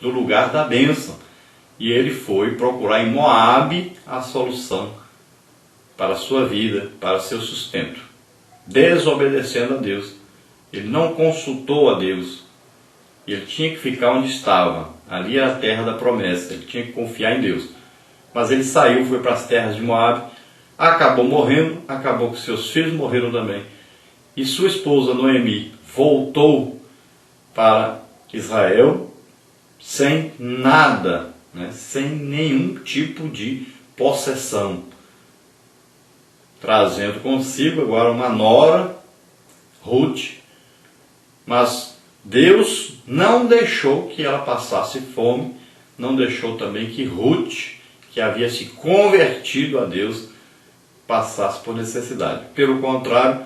do lugar da bênção. E ele foi procurar em Moabe a solução para a sua vida, para o seu sustento, desobedecendo a Deus. Ele não consultou a Deus. Ele tinha que ficar onde estava. Ali era a terra da promessa. Ele tinha que confiar em Deus. Mas ele saiu, foi para as terras de Moabe, acabou morrendo, acabou que seus filhos morreram também. E sua esposa Noemi voltou para Israel sem nada, né? Sem nenhum tipo de possessão, trazendo consigo agora uma nora, Ruth, mas Deus não deixou que ela passasse fome, não deixou também que Ruth, que havia se convertido a Deus, passasse por necessidade. Pelo contrário,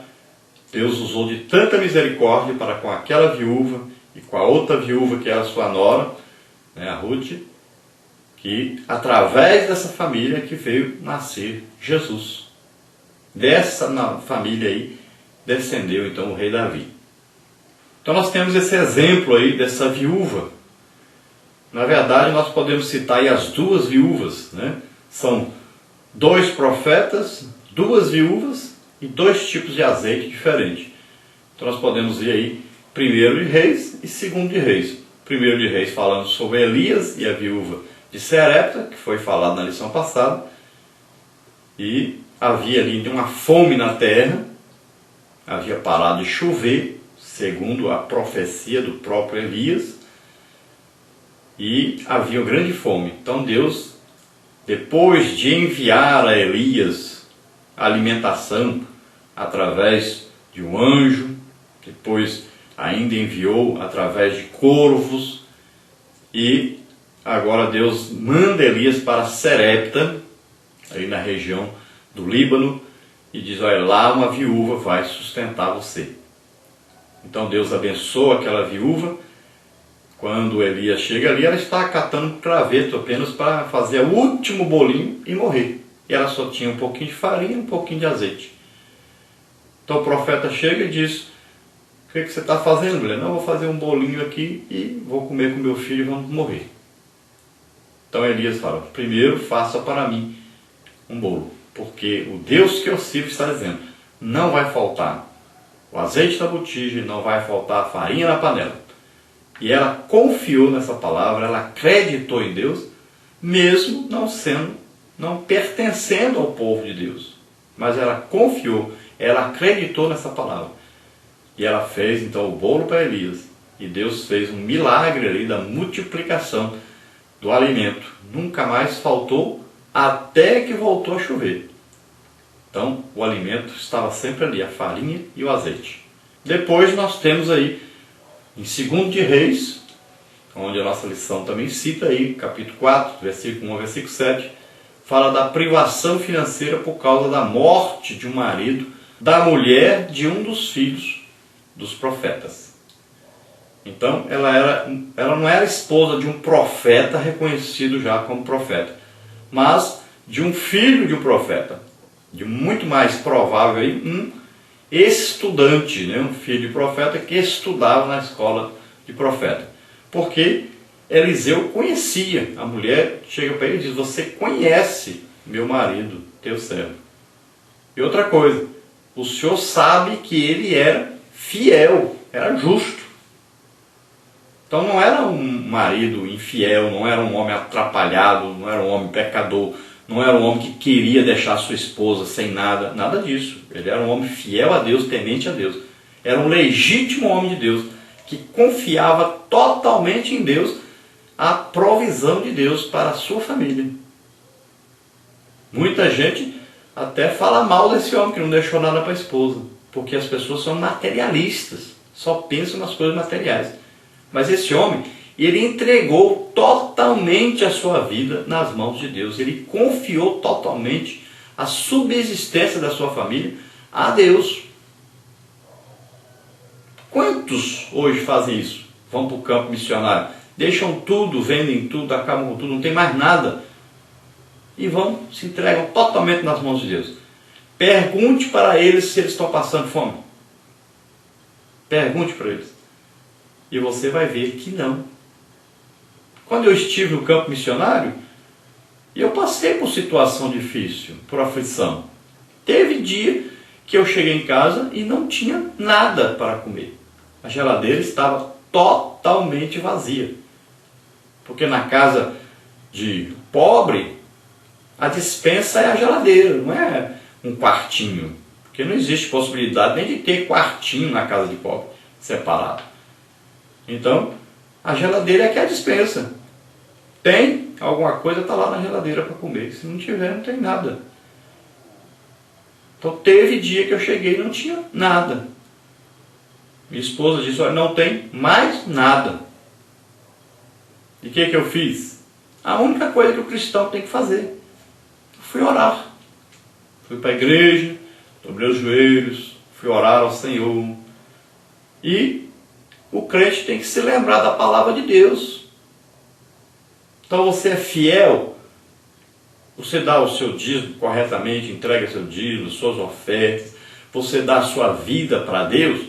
Deus usou de tanta misericórdia para com aquela viúva e com a outra viúva que era sua nora, né, a Ruth, que através dessa família que veio nascer Jesus. Dessa família aí descendeu então o rei Davi. Então nós temos esse exemplo aí dessa viúva. Na verdade nós podemos citar aí as duas viúvas, né? São 2 profetas, 2 viúvas e 2 tipos de azeite diferentes. Então nós podemos ver aí 1 de Reis e 2 de Reis. 1 de Reis falando sobre Elias e a viúva de Serepta, que foi falado na lição passada. E havia ali uma fome na terra, havia parado de chover, segundo a profecia do próprio Elias, e havia uma grande fome. Então Deus, depois de enviar a Elias a alimentação através de um anjo, depois ainda enviou através de corvos, e agora Deus manda Elias para Serepta, aí na região do Líbano, e diz: olha, lá uma viúva vai sustentar você. Então Deus abençoa aquela viúva. Quando Elias chega ali, ela está catando um graveto apenas para fazer o último bolinho e morrer. E ela só tinha um pouquinho de farinha e um pouquinho de azeite. Então o profeta chega e diz: o que você está fazendo, mulher? Não, vou fazer um bolinho aqui e vou comer com meu filho e vamos morrer. Então Elias fala: primeiro faça para mim um bolo, porque o Deus que eu sirvo está dizendo: não vai faltar o azeite na botija, não vai faltar a farinha na panela. E ela confiou nessa palavra, ela acreditou em Deus, mesmo não pertencendo ao povo de Deus. Mas ela confiou, ela acreditou nessa palavra. E ela fez então o bolo para Elias. E Deus fez um milagre ali da multiplicação do alimento. Nunca mais faltou, até que voltou a chover. Então o alimento estava sempre ali, a farinha e o azeite. Depois nós temos aí, em 2 de Reis, onde a nossa lição também cita aí, capítulo 4, versículo 1 ao versículo 7, fala da privação financeira por causa da morte de um marido, da mulher de um dos filhos dos profetas. Então ela não era esposa de um profeta reconhecido já como profeta, mas de um filho de um profeta, de muito mais provável aí, um estudante, né? Um filho de profeta que estudava na escola de profeta. Porque Eliseu conhecia a mulher, chega para ele e diz: você conhece meu marido, teu servo. E outra coisa, o senhor sabe que ele era fiel, era justo. Então não era um marido infiel, não era um homem atrapalhado, não era um homem pecador, não era um homem que queria deixar sua esposa sem nada, nada disso. Ele era um homem fiel a Deus, temente a Deus. Era um legítimo homem de Deus, que confiava totalmente em Deus, a provisão de Deus para a sua família. Muita gente até fala mal desse homem que não deixou nada para a esposa, porque as pessoas são materialistas, só pensam nas coisas materiais. Mas esse homem, ele entregou totalmente a sua vida nas mãos de Deus. Ele confiou totalmente a subsistência da sua família a Deus. Quantos hoje fazem isso? Vão para o campo missionário, deixam tudo, vendem tudo, acabam com tudo, não tem mais nada. E se entregam totalmente nas mãos de Deus. Pergunte para eles se eles estão passando fome. Pergunte para eles. E você vai ver que não. quando eu estive no campo missionário, eu passei por situação difícil, por aflição. Teve dia que eu cheguei em casa e não tinha nada para comer. A geladeira estava totalmente vazia. Porque na casa de pobre, a despensa é a geladeira, não é um quartinho. Porque não existe possibilidade nem de ter quartinho na casa de pobre, separado. Então, a geladeira é que é a despensa. Tem alguma coisa, está lá na geladeira para comer. Se não tiver, não tem nada. Então, teve dia que eu cheguei e não tinha nada. Minha esposa disse, olha, não tem mais nada. E o que eu fiz? A única coisa que o cristão tem que fazer. Eu fui orar. Fui para a igreja, dobrei os joelhos, fui orar ao Senhor. E o crente tem que se lembrar da palavra de Deus. Então você é fiel, você dá o seu dízimo corretamente, entrega seu dízimo, suas ofertas, você dá a sua vida para Deus,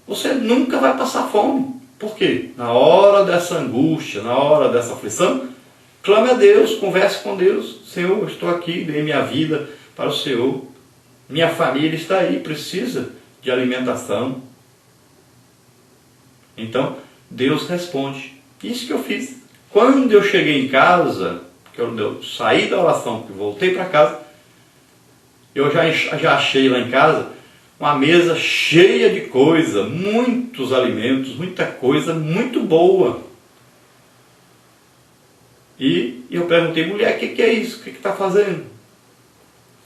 você nunca vai passar fome. Por quê? Na hora dessa angústia, na hora dessa aflição, clame a Deus, converse com Deus. Senhor, eu estou aqui, dei minha vida para o Senhor. Minha família está aí, precisa de alimentação. Então, Deus responde. Isso que eu fiz. Quando eu cheguei em casa, que eu saí da oração, que voltei para casa, eu já achei lá em casa uma mesa cheia de coisa, muitos alimentos, muita coisa muito boa. E eu perguntei, mulher, o que é isso? O que está fazendo?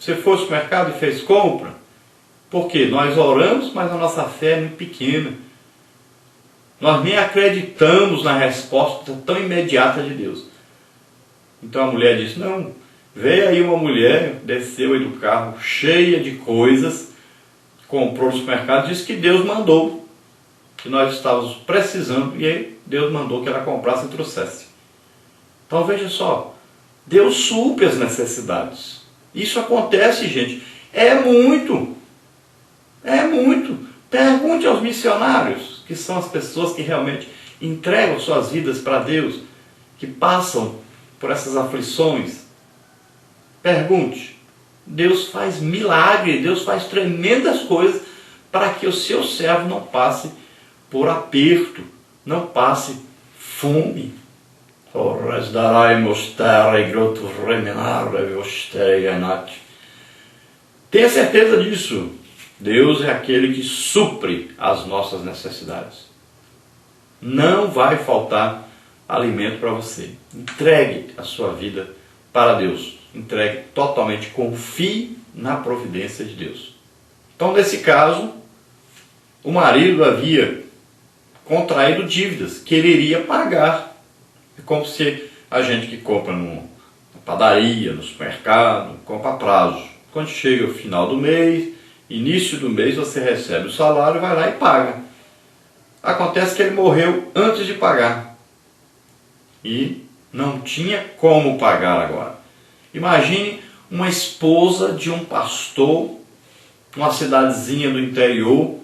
Você foi ao supermercado e fez compra? Porque nós oramos, mas a nossa fé é muito pequena. Nós nem acreditamos na resposta tão imediata de Deus. Então a mulher disse, não, veio aí uma mulher, desceu aí do carro, cheia de coisas, comprou no supermercado, disse que Deus mandou, que nós estávamos precisando, e aí Deus mandou que ela comprasse e trouxesse. Então veja só, Deus supre as necessidades. Isso acontece, gente, é muito. Pergunte aos missionários, que são as pessoas que realmente entregam suas vidas para Deus, que passam por essas aflições. Pergunte. Deus faz milagre, Deus faz tremendas coisas para que o seu servo não passe por aperto, não passe fome. Tenha certeza disso. Deus é aquele que supre as nossas necessidades. Não vai faltar alimento para você. Entregue a sua vida para Deus. Entregue totalmente, confie na providência de Deus. Então, nesse caso, o marido havia contraído dívidas que ele iria pagar. É como se a gente que compra na padaria, no supermercado, compra a prazo. Quando chega o final do mês, início do mês, você recebe o salário, vai lá e paga. Acontece que ele morreu antes de pagar. E não tinha como pagar agora. Imagine uma esposa de um pastor, numa cidadezinha do interior,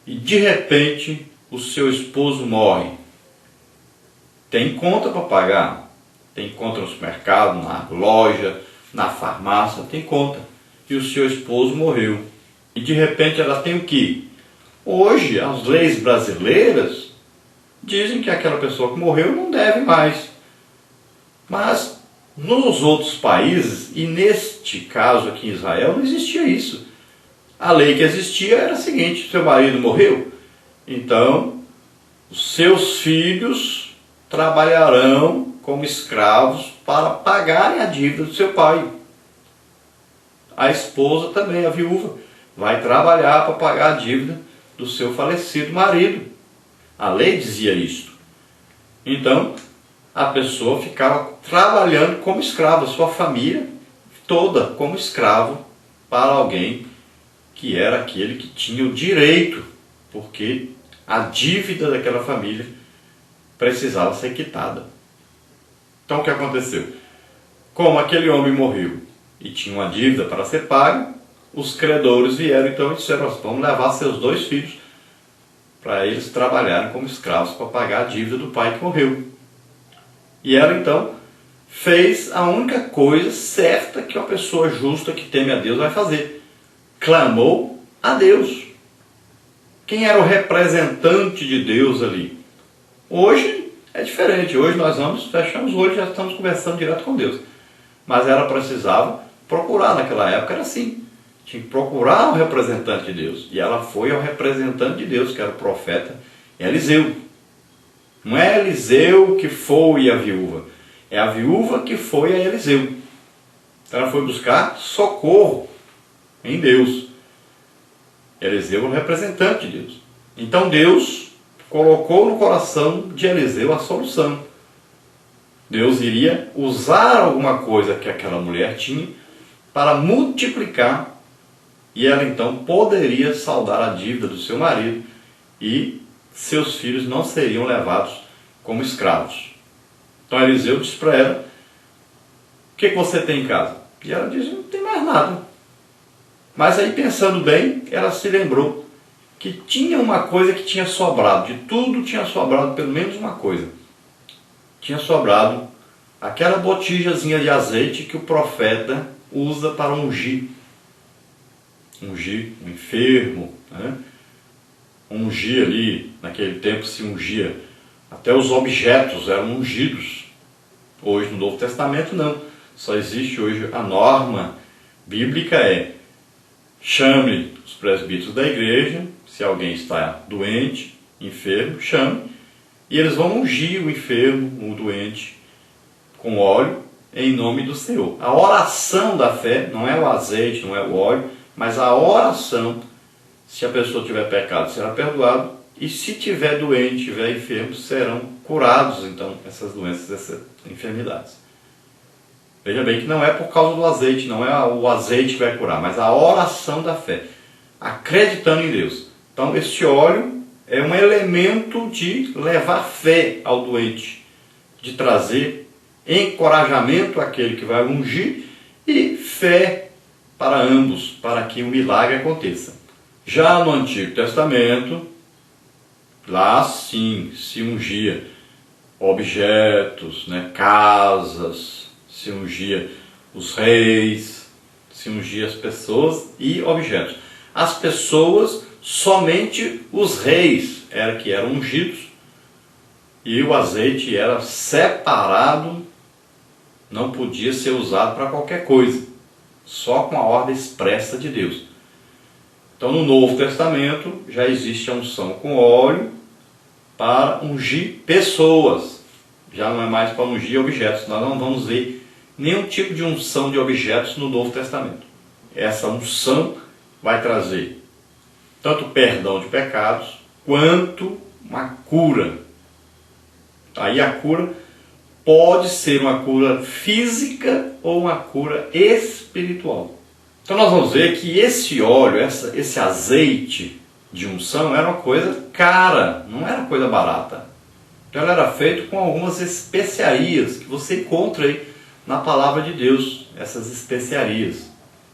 e de repente o seu esposo morre. Tem conta para pagar, tem conta no supermercado, na loja, na farmácia, tem conta. E o seu esposo morreu. E de repente ela tem o quê? Hoje as leis brasileiras dizem que aquela pessoa que morreu não deve mais. Mas nos outros países, e neste caso aqui em Israel, não existia isso. A lei que existia era a seguinte: seu marido morreu, então os seus filhos trabalharão como escravos para pagarem a dívida do seu pai. A esposa também, a viúva, vai trabalhar para pagar a dívida do seu falecido marido. A lei dizia isso. Então, a pessoa ficava trabalhando como escravo, a sua família toda como escravo para alguém que era aquele que tinha o direito, porque a dívida daquela família precisava ser quitada. Então o que aconteceu? Como aquele homem morreu e tinha uma dívida para ser paga, os credores vieram então e disseram: vamos levar seus 2 filhos para eles trabalharem como escravos para pagar a dívida do pai que morreu. E ela então fez a única coisa certa que uma pessoa justa que teme a Deus vai fazer. Clamou a Deus. Quem era o representante de Deus ali? Hoje é diferente. Hoje nós fechamos o olho e já estamos conversando direto com Deus. Mas ela precisava procurar, naquela época era assim. Tinha que procurar o representante de Deus. E ela foi ao representante de Deus, que era o profeta Eliseu. Não é Eliseu que foi a viúva. É a viúva que foi a Eliseu. Então ela foi buscar socorro em Deus. Eliseu é o representante de Deus. Então Deus colocou no coração de Eliseu a solução. Deus iria usar alguma coisa que aquela mulher tinha para multiplicar, e ela então poderia saldar a dívida do seu marido e seus filhos não seriam levados como escravos. Então Eliseu disse para ela: o que você tem em casa? E ela disse: não tem mais nada. Mas aí, pensando bem, ela se lembrou que tinha uma coisa que tinha sobrado. De tudo tinha sobrado pelo menos uma coisa. Tinha sobrado aquela botijazinha de azeite que o profeta usa para ungir. Ungir um enfermo, né? Ungir ali, naquele tempo se ungia. Até os objetos eram ungidos. Hoje no Novo Testamento não. Só existe hoje a norma bíblica chame os presbíteros da igreja, se alguém está doente, enfermo, chame, e eles vão ungir o enfermo, o doente, com óleo, em nome do Senhor. A oração da fé, não é o azeite, não é o óleo, mas a oração, se a pessoa tiver pecado, será perdoado, e se tiver doente, tiver enfermo, serão curados, então, essas doenças, essas enfermidades. Veja bem que não é por causa do azeite, não é o azeite que vai curar, mas a oração da fé, acreditando em Deus. Então, este óleo é um elemento de levar fé ao doente, de trazer encorajamento àquele que vai ungir e fé para ambos, para que o milagre aconteça. Já no Antigo Testamento, lá sim se ungia objetos, casas, se ungia os reis, se ungia as pessoas e objetos. As pessoas, somente os reis que eram ungidos, e o azeite era separado, não podia ser usado para qualquer coisa, só com a ordem expressa de Deus. Então no Novo Testamento já existe a unção com óleo para ungir pessoas, já não é mais para ungir objetos. Nós não vamos ver nenhum tipo de unção de objetos no Novo Testamento. Essa unção vai trazer tanto perdão de pecados, quanto uma cura. Aí a cura pode ser uma cura física ou uma cura espiritual. Então nós vamos ver que esse óleo, esse azeite de unção era uma coisa cara, não era coisa barata. Então ela era feita com algumas especiarias que você encontra aí na palavra de Deus, essas especiarias.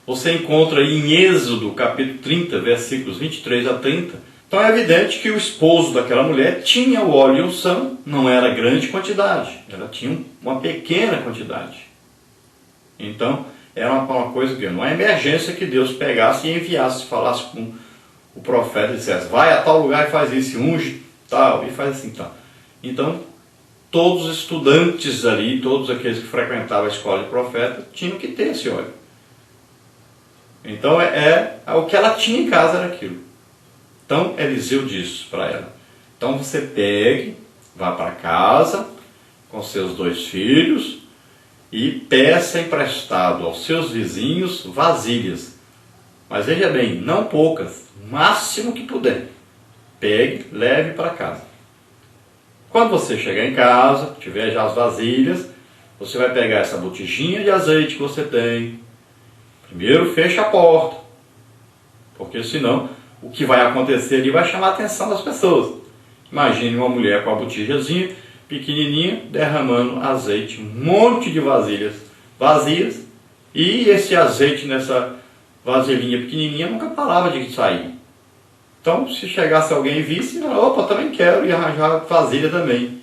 Você encontra aí em Êxodo, capítulo 30, versículos 23 a 30. Então é evidente que o esposo daquela mulher tinha o óleo de unção, não era grande quantidade, ela tinha uma pequena quantidade. Então era uma coisa que não é emergência que Deus pegasse e enviasse, falasse com o profeta e dissesse: vai a tal lugar e faz isso, unge tal, e faz assim tal. Então todos os estudantes ali, todos aqueles que frequentavam a escola de profeta, tinham que ter esse óleo. Então o que ela tinha em casa era aquilo. Então Eliseu disse para ela: então você pegue, vá para casa com seus 2 filhos e peça emprestado aos seus vizinhos vasilhas. Mas veja bem, não poucas, o máximo que puder. Pegue, leve para casa. Quando você chegar em casa, tiver já as vasilhas, você vai pegar essa botijinha de azeite que você tem. Primeiro fecha a porta, porque senão o que vai acontecer ali vai chamar a atenção das pessoas. Imagine uma mulher com a botijazinha pequenininha derramando azeite, um monte de vasilhas vazias, e esse azeite nessa vasilhinha pequenininha nunca parava de sair. Então se chegasse alguém e visse, opa, também quero, e arranjar vasilha também.